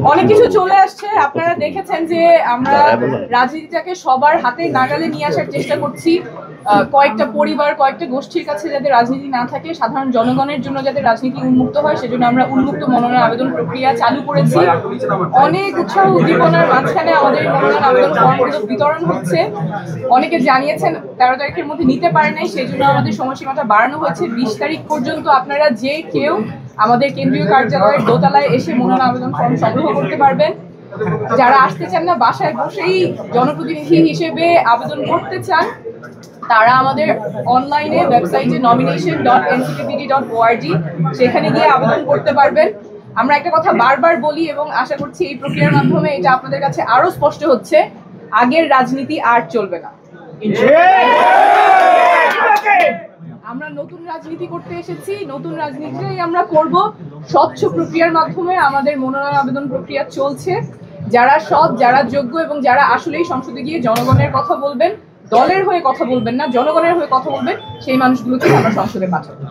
অনেক কিছু চলে আসছে। আপনারা দেখেছেন যে আমরা রাজনীতিটাকে সবার হাতে নাগালে নিয়ে আসার চেষ্টা করছি। কয়েকটা পরিবার, কয়েকটা গোষ্ঠীর কাছে যাতে রাজনীতি না থাকে, সাধারণ জনগণের জন্য যাতে রাজনীতি উন্মুক্ত হয়, সেজন্য আমরা উন্মুক্ত মনোনয়ন আবেদন প্রক্রিয়া চালু করেছি। অনেক উৎসাহ উদ্দীপনার মাঝখানে আমাদের মনোনয়ন আবেদন ফর্মগুলো বিতরণ হচ্ছে। অনেকে জানিয়েছেন 13 তারিখের মধ্যে নিতে পারে নাই, সেই জন্য আমাদের সময়সীমাটা বাড়ানো হয়েছে। 20 তারিখ পর্যন্ত আপনারা যে কেউ আমাদের কেন্দ্রীয় কার্যালয়ের দোতলায় এসে মনোনয়ন আবেদন ফর্ম সংগ্রহ করতে পারবেন। যারা আসতে চান না, বাসায় বসেই জনপ্রতিনিধি হিসেবে আবেদন করতে চান, তারা আমাদের অনলাইনে ওয়েবসাইটে nomination.ncppd.org সেখানে গিয়ে আবেদন করতে পারবেন। আমরা একটা কথা বারবার বলি এবং আশা করছি এই প্রক্রিয়ার মাধ্যমে এটা আপনাদের কাছে আরো স্পষ্ট হচ্ছে, আগের রাজনীতি আর চলবে না। আমরা নতুন রাজনীতি করতে এসেছি, নতুন রাজনীতিটাই আমরা করব। স্বচ্ছ প্রক্রিয়ার মাধ্যমে আমাদের মনোনয়ন আবেদন প্রক্রিয়া চলছে। যারা সৎ, যারা যোগ্য এবং যারা আসলেই সংসদে গিয়ে জনগণের কথা বলবেন, দলের হয়ে কথা বলবেন না, জনগণের হয়ে কথা বলবেন, সেই মানুষগুলোকে আমরা সংসদে পাঠাবো।